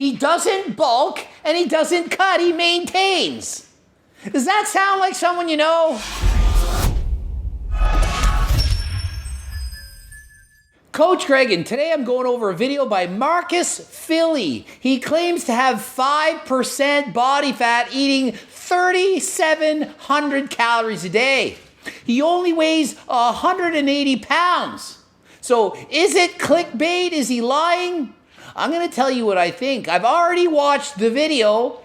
He doesn't bulk and he doesn't cut, he maintains. Does that sound like someone you know? Coach Greg, and today I'm going over a video by Marcus Philly. He claims to have 5% body fat eating 3,700 calories a day. He only weighs 180 pounds. So is it clickbait? Is he lying? I'm going to tell you what I think. I've already watched the video.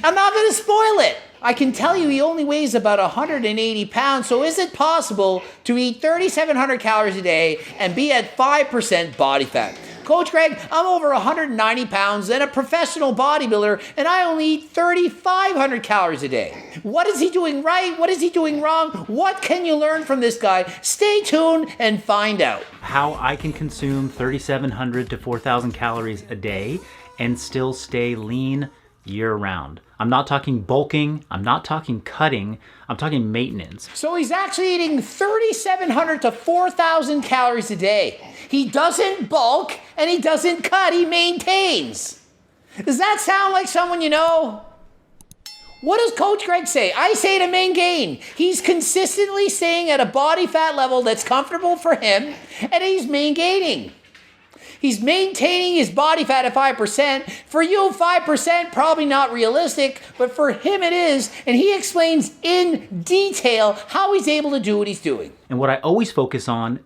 I'm not going to spoil it. I can tell you he only weighs about 180 pounds. So is it possible to eat 3,700 calories a day and be at 5% body fat? Coach Greg, I'm over 190 pounds and a professional bodybuilder, and I only eat 3,500 calories a day. What is he doing right? What is he doing wrong? What can you learn from this guy? Stay tuned and find out. How I can consume 3,700 to 4,000 calories a day and still stay lean year round. I'm not talking bulking, I'm not talking cutting, I'm talking maintenance. So he's actually eating 3,700 to 4,000 calories a day. He doesn't bulk and he doesn't cut, he maintains. Does that sound like someone you know? What does Coach Greg say? I say to maintain. He's consistently staying at a body fat level that's comfortable for him, and he's maintaining. He's maintaining his body fat at 5%. For you, 5% probably not realistic, but for him it is. And he explains in detail how he's able to do what he's doing. And what I always focus on,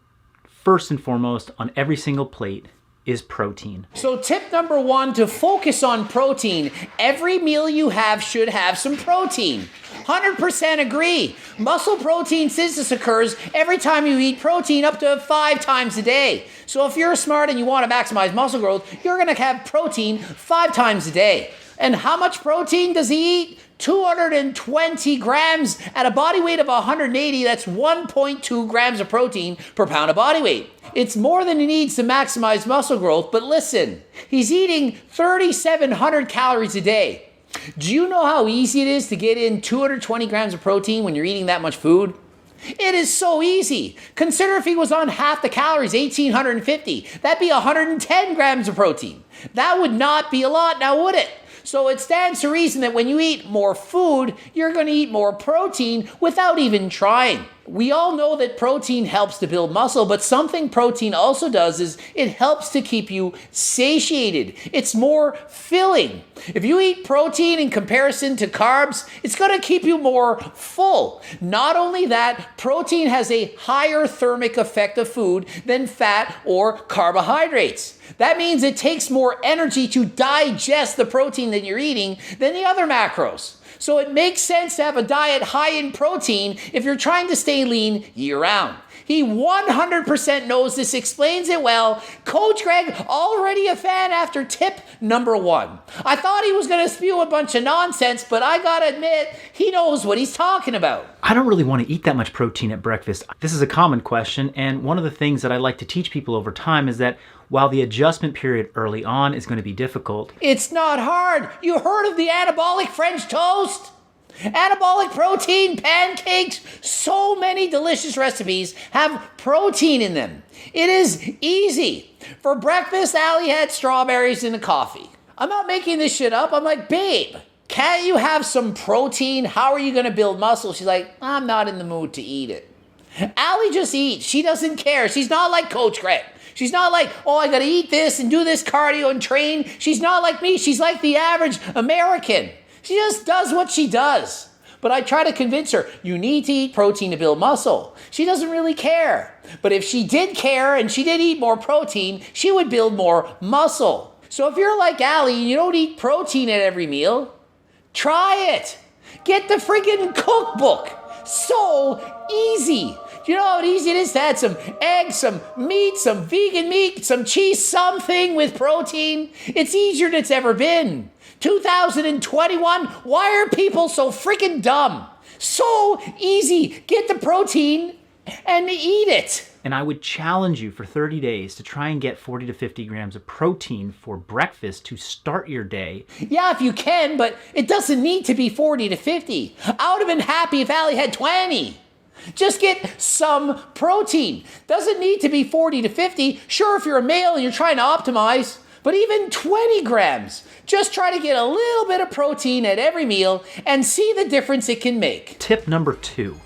first and foremost, on every single plate is protein. So tip number one, to focus on protein. Every meal you have should have some protein. 100% agree. Muscle protein synthesis occurs every time you eat protein up to 5 times a day. So if you're smart and you want to maximize muscle growth, you're going to have protein 5 times a day. And how much protein does he eat? 220 grams at a body weight of 180. That's 1.2 grams of protein per pound of body weight. It's more than he needs to maximize muscle growth, but listen, he's eating 3,700 calories a day. Do you know how easy it is to get in 220 grams of protein when you're eating that much food? It is so easy. Consider if he was on half the calories, 1,850. That'd be 110 grams of protein. That would not be a lot, now would it? So it stands to reason that when you eat more food, you're going to eat more protein without even trying. We all know that protein helps to build muscle, but something protein also does is it helps to keep you satiated. It's more filling. If you eat protein in comparison to carbs, it's going to keep you more full. Not only that, protein has a higher thermic effect of food than fat or carbohydrates. That means it takes more energy to digest the protein that you're eating than the other macros. So it makes sense to have a diet high in protein if you're trying to stay lean year round. He 100% knows this, explains it well. Coach Greg, already a fan after tip number 1. I thought he was going to spew a bunch of nonsense, but I got to admit, he knows what he's talking about. I don't really want to eat that much protein at breakfast. This is a common question, and one of the things that I like to teach people over time is that while the adjustment period early on is going to be difficult, it's not hard. You heard of the anabolic French toast? Anabolic protein pancakes, so many delicious recipes have protein in them. It is easy. For breakfast, Allie had strawberries in a coffee. I'm not making this shit up. I'm like, babe, can't you have some protein? How are you going to build muscle? She's like, I'm not in the mood to eat it. Allie just eats. She doesn't care. She's not like Coach Greg. She's not like, oh, I got to eat this and do this cardio and train. She's not like me. She's like the average American. She just does what she does. But I try to convince her, you need to eat protein to build muscle. She doesn't really care. But if she did care and she did eat more protein, she would build more muscle. So if you're like Allie and you don't eat protein at every meal, try it. Get the friggin' cookbook. So easy. Do you know how easy it is to add some eggs, some meat, some vegan meat, some cheese, something with protein? It's easier than it's ever been. 2021, why are people so freaking dumb? So easy. Get the protein and eat it. and I would challenge you for 30 days to try and get 40 to 50 grams of protein for breakfast to start your day. Yeah, if you can, but it doesn't need to be 40 to 50. I would have been happy if Allie had 20. Just get some protein. Doesn't need to be 40 to 50. Sure, if you're a male and you're trying to optimize, but even 20 grams. Just try to get a little bit of protein at every meal and see the difference it can make. Tip number 2.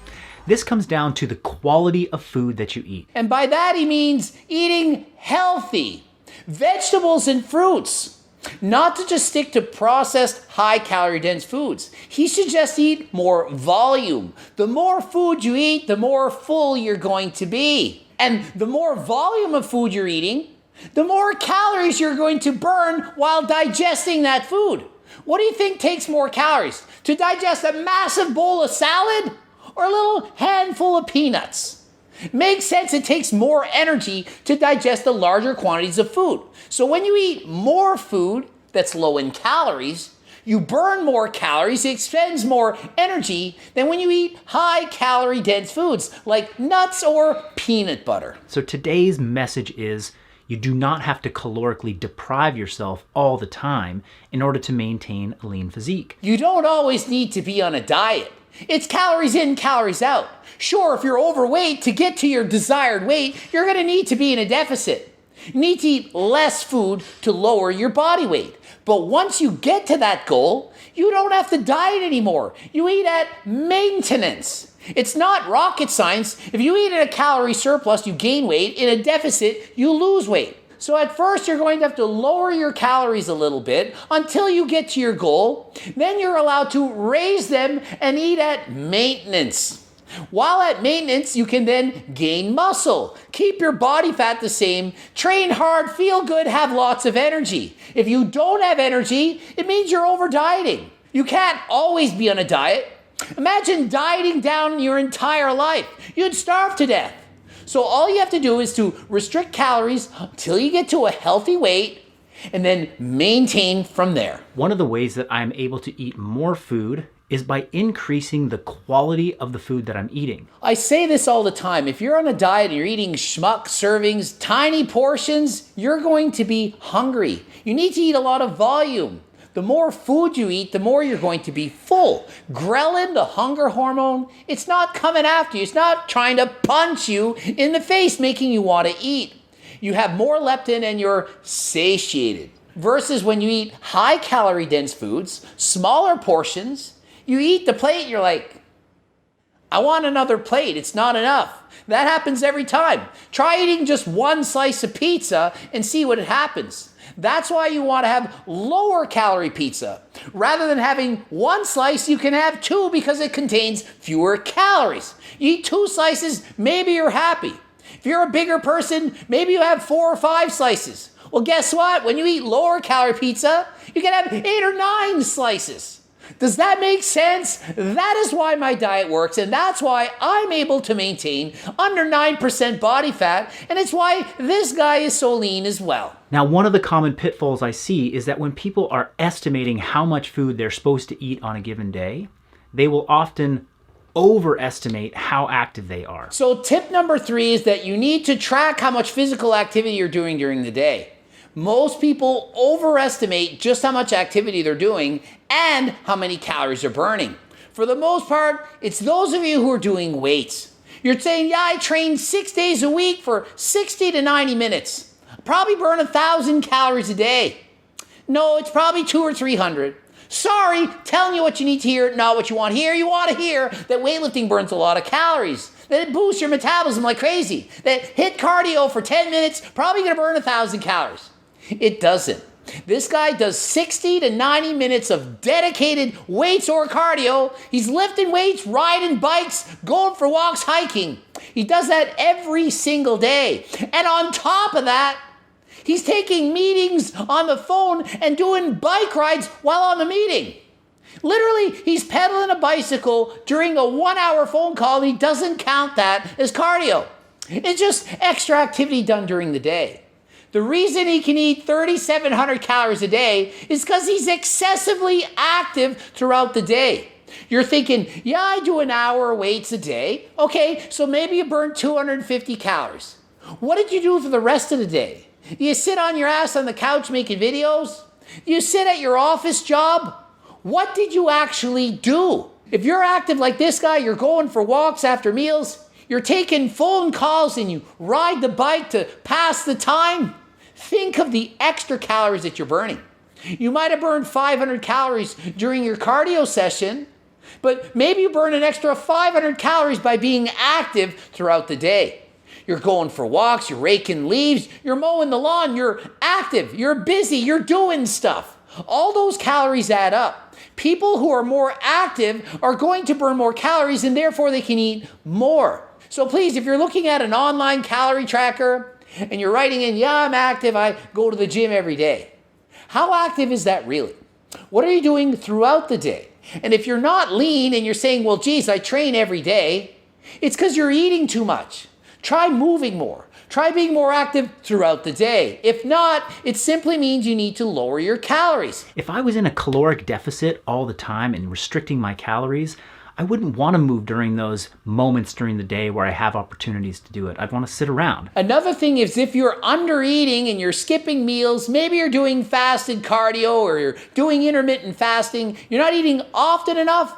This comes down to the quality of food that you eat. And by that he means eating healthy vegetables and fruits. Not to just stick to processed, high-calorie dense foods. He suggests eat more volume. The more food you eat, the more full you're going to be. And the more volume of food you're eating, the more calories you're going to burn while digesting that food. What do you think takes more calories? To digest a massive bowl of salad or a little handful of peanuts? Makes sense, it takes more energy to digest the larger quantities of food. So when you eat more food that's low in calories, you burn more calories, it expends more energy than when you eat high calorie dense foods like nuts or peanut butter. So today's message is you do not have to calorically deprive yourself all the time in order to maintain a lean physique. You don't always need to be on a diet. It's calories in, calories out. Sure, if you're overweight, to get to your desired weight, you're going to need to be in a deficit. You need to eat less food to lower your body weight. But once you get to that goal, you don't have to diet anymore. You eat at maintenance. It's not rocket science. If you eat at a calorie surplus, you gain weight. In a deficit, you lose weight. So at first, you're going to have to lower your calories a little bit until you get to your goal. Then you're allowed to raise them and eat at maintenance. While at maintenance, you can then gain muscle, keep your body fat the same, train hard, feel good, have lots of energy. If you don't have energy, it means you're over dieting. You can't always be on a diet. Imagine dieting down your entire life. You'd starve to death. So all you have to do is to restrict calories until you get to a healthy weight and then maintain from there. One of the ways that I'm able to eat more food is by increasing the quality of the food that I'm eating. I say this all the time. If you're on a diet and you're eating schmuck servings, tiny portions, you're going to be hungry. You need to eat a lot of volume. The more food you eat, the more you're going to be full. Ghrelin, the hunger hormone, it's not coming after you. It's not trying to punch you in the face, making you want to eat. You have more leptin and you're satiated. Versus when you eat high calorie dense foods, smaller portions, you eat the plate, you're like, I want another plate. It's not enough. That happens every time. Try eating just one slice of pizza and see what happens. That's why you want to have lower calorie pizza. Rather than having one slice, you can have two because it contains fewer calories. You eat 2 slices, maybe you're happy. If you're a bigger person, maybe you have 4 or 5 slices. Well, guess what? When you eat lower calorie pizza, you can have 8 or 9 slices. Does that make sense? That is why my diet works, and that's why I'm able to maintain under 9% body fat, and it's why this guy is so lean as well. Now, one of the common pitfalls I see is that when people are estimating how much food they're supposed to eat on a given day, they will often overestimate how active they are. So tip number 3 is that you need to track how much physical activity you're doing during the day. Most people overestimate just how much activity they're doing and how many calories they're burning. For the most part, it's those of you who are doing weights. You're saying, yeah, I train 6 days a week for 60 to 90 minutes. I probably burn 1,000 calories a day. No, it's probably 200 or 300. Sorry, telling you what you need to hear, not what you want to hear. You want to hear that weightlifting burns a lot of calories, that it boosts your metabolism like crazy, that hit cardio for 10 minutes, probably going to burn 1,000 calories. It doesn't. This guy does 60 to 90 minutes of dedicated weights or cardio. He's lifting weights, riding bikes, going for walks, hiking. He does that every single day. And on top of that, he's taking meetings on the phone and doing bike rides while on the meeting. Literally, he's pedaling a bicycle during a 1-hour phone call, and he doesn't count that as cardio. It's just extra activity done during the day. The reason he can eat 3,700 calories a day is because he's excessively active throughout the day. You're thinking, yeah, I do an hour of weights a day. Okay, so maybe you burn 250 calories. What did you do for the rest of the day? Do you sit on your ass on the couch making videos? Do you sit at your office job? What did you actually do? If you're active like this guy, you're going for walks after meals, you're taking phone calls and you ride the bike to pass the time, think of the extra calories that you're burning. You might have burned 500 calories during your cardio session, but maybe you burn an extra 500 calories by being active throughout the day. You're going for walks, you're raking leaves, you're mowing the lawn, you're active, you're busy, you're doing stuff. All those calories add up. People who are more active are going to burn more calories and therefore they can eat more. So please, if you're looking at an online calorie tracker and you're writing in, yeah, I'm active, I go to the gym every day. How active is that really? What are you doing throughout the day? And if you're not lean and you're saying, well, geez, I train every day, it's because you're eating too much. Try moving more. Try being more active throughout the day. If not, it simply means you need to lower your calories. If I was in a caloric deficit all the time and restricting my calories, I wouldn't want to move during those moments during the day where I have opportunities to do it. I'd want to sit around. Another thing is if you're under eating and you're skipping meals, maybe you're doing fasted cardio or you're doing intermittent fasting, you're not eating often enough,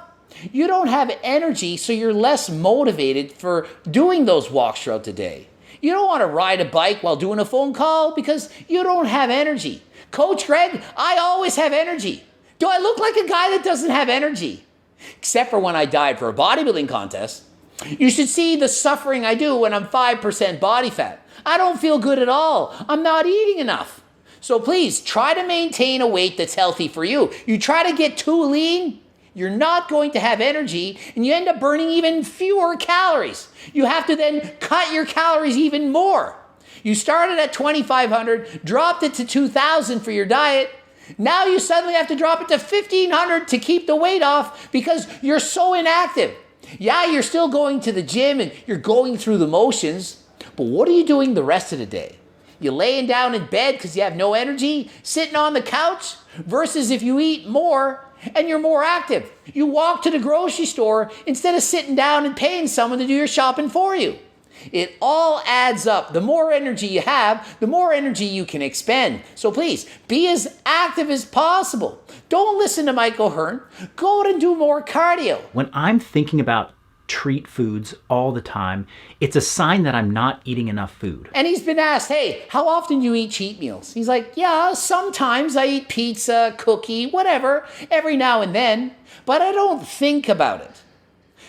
you don't have energy, so you're less motivated for doing those walks throughout the day. You don't want to ride a bike while doing a phone call because you don't have energy. Coach Greg, I always have energy. Do I look like a guy that doesn't have energy? Except for when I died for a bodybuilding contest. You should see the suffering I do when I'm 5% body fat. I don't feel good at all. I'm not eating enough. So please try to maintain a weight that's healthy for you. You try to get too lean, you're not going to have energy and you end up burning even fewer calories. You have to then cut your calories even more. You started at 2,500, dropped it to 2,000 for your diet. Now you suddenly have to drop it to 1,500 to keep the weight off because you're so inactive. Yeah, you're still going to the gym and you're going through the motions, but what are you doing the rest of the day? You laying down in bed because you have no energy, sitting on the couch, versus if you eat more and you're more active. You walk to the grocery store instead of sitting down and paying someone to do your shopping for you. It all adds up. The more energy you have, the more energy you can expend. So please, be as active as possible. Don't listen to Mike O'Hearn. Go out and do more cardio. When I'm thinking about treat foods all the time, it's a sign that I'm not eating enough food. And he's been asked, hey, how often do you eat cheat meals? He's like, yeah, sometimes I eat pizza, cookie, whatever, every now and then, but I don't think about it.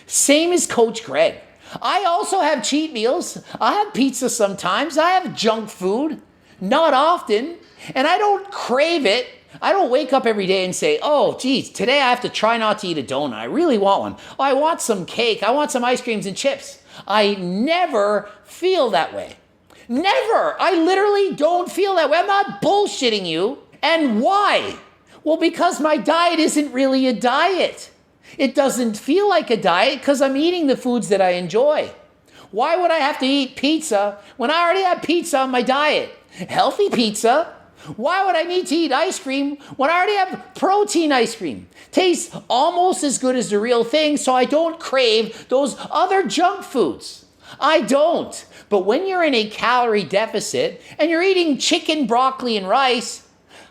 Same as Coach Greg. I also have cheat meals. I have pizza sometimes. I have junk food, not often, and I don't crave it. I don't wake up every day and say, oh, geez, today I have to try not to eat a donut. I really want one. Oh, I want some cake. I want some ice creams and chips. I never feel that way. Never. I literally don't feel that way. I'm not bullshitting you. And why? Well, because my diet isn't really a diet. It doesn't feel like a diet because I'm eating the foods that I enjoy. Why would I have to eat pizza when I already have pizza on my diet? Healthy pizza. Why would I need to eat ice cream when I already have protein ice cream? Tastes almost as good as the real thing, so I don't crave those other junk foods. I don't. But when you're in a calorie deficit and you're eating chicken, broccoli, and rice,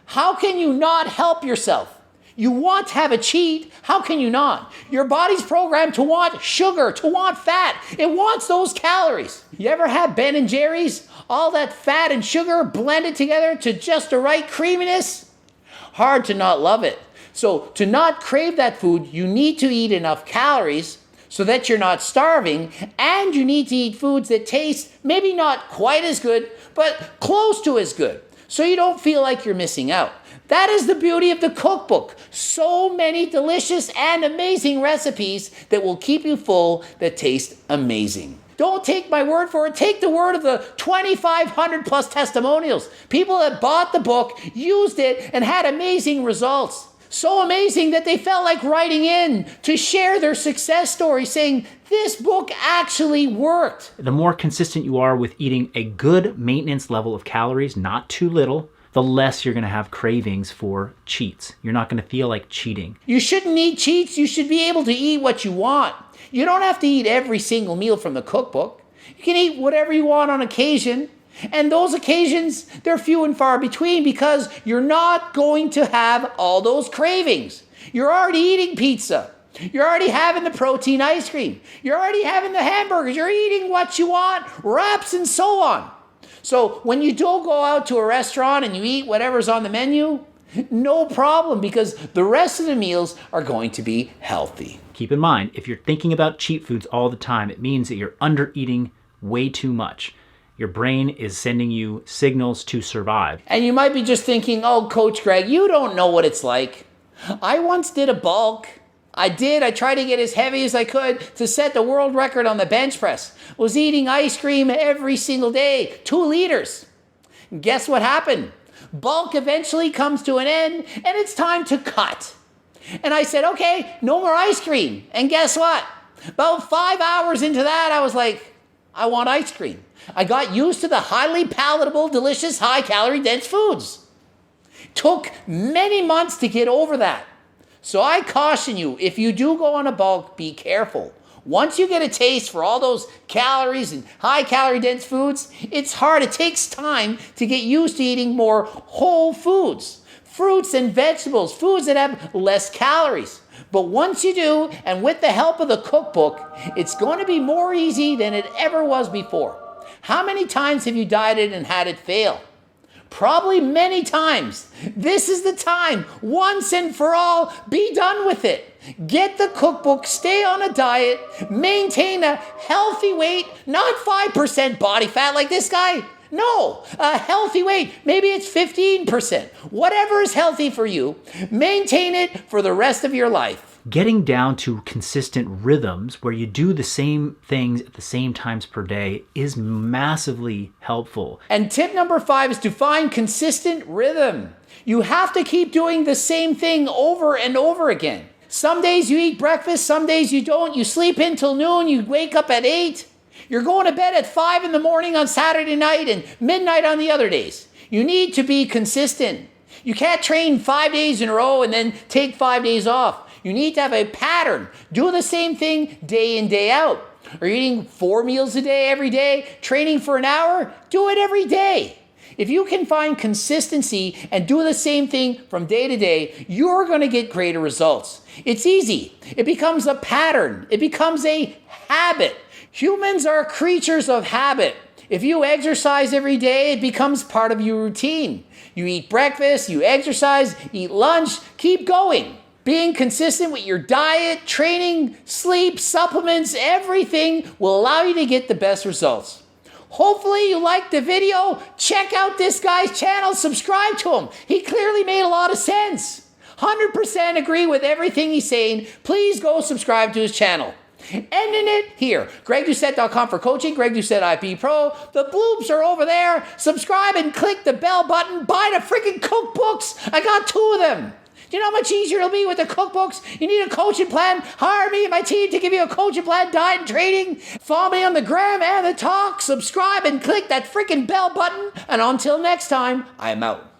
how can you not help yourself? You want to have a cheat. How can you not? Your body's programmed to want sugar, to want fat. It wants those calories. You ever have Ben and Jerry's? All that fat and sugar blended together to just the right creaminess? Hard to not love it. So to not crave that food, you need to eat enough calories so that you're not starving, and you need to eat foods that taste maybe not quite as good, but close to as good, so you don't feel like you're missing out. That is the beauty of the cookbook. So many delicious and amazing recipes that will keep you full, that taste amazing. Don't take my word for it. Take the word of the 2,500 plus testimonials. People that bought the book, used it, and had amazing results. So amazing that they felt like writing in to share their success story, saying, this book actually worked. The more consistent you are with eating a good maintenance level of calories, not too little, the less you're going to have cravings for cheats. You're not going to feel like cheating. You shouldn't need cheats. You should be able to eat what you want. You don't have to eat every single meal from the cookbook. You can eat whatever you want on occasion. And those occasions, they're few and far between because you're not going to have all those cravings. You're already eating pizza. You're already having the protein ice cream. You're already having the hamburgers. You're eating what you want, wraps and so on. So when you don't go out to a restaurant and you eat whatever's on the menu, no problem, because the rest of the meals are going to be healthy. Keep in mind, if you're thinking about cheat foods all the time, it means that you're under eating way too much. Your brain is sending you signals to survive. And you might be just thinking, oh, Coach Greg, you don't know what it's like. I once did a bulk. I tried to get as heavy as I could to set the world record on the bench press. Was eating ice cream every single day, 2 liters. And guess what happened? Bulk eventually comes to an end and it's time to cut. And I said, okay, no more ice cream. And guess what? About 5 hours into that, I was like, I want ice cream. I got used to the highly palatable, delicious, high-calorie dense foods. Took many months to get over that. So I caution you, if you do go on a bulk, be careful. Once you get a taste for all those calories and high-calorie dense foods, it's hard. It takes time to get used to eating more whole foods, fruits and vegetables, foods that have less calories. But once you do, and with the help of the cookbook, it's going to be more easy than it ever was before. How many times have you dieted and had it fail? Probably many times. This is the time, once and for all, be done with it. Get the cookbook, stay on a diet, maintain a healthy weight, not 5% body fat like this guy. No, a healthy weight. Maybe it's 15%. Whatever is healthy for you, maintain it for the rest of your life. Getting down to consistent rhythms where you do the same things at the same times per day is massively helpful. And tip number 5 is to find consistent rhythm. You have to keep doing the same thing over and over again. Some days you eat breakfast, some days you don't. You sleep in till noon, you wake up at 8. You're going to bed at 5 in the morning on Saturday night and midnight on the other days. You need to be consistent. You can't train 5 days in a row and then take 5 days off. You need to have a pattern. Do the same thing day in, day out. Are you eating 4 meals a day every day? Training for an hour? Do it every day. If you can find consistency and do the same thing from day to day, you're going to get greater results. It's easy. It becomes a pattern. It becomes a habit. Humans are creatures of habit. If you exercise every day, it becomes part of your routine. You eat breakfast, you exercise, eat lunch, keep going. Being consistent with your diet, training, sleep, supplements, everything will allow you to get the best results. Hopefully you liked the video. Check out this guy's channel. Subscribe to him. He clearly made a lot of sense. 100% agree with everything he's saying. Please go subscribe to his channel. Ending it here. GregDoucette.com for coaching. Greg Doucette IP Pro. The bloops are over there. Subscribe and click the bell button. Buy the freaking cookbooks. I got 2 of them. Do you know how much easier it'll be with the cookbooks? You need a coaching plan? Hire me and my team to give you a coaching plan, diet, and training. Follow me on the gram and the talk. Subscribe and click that freaking bell button. And until next time, I am out.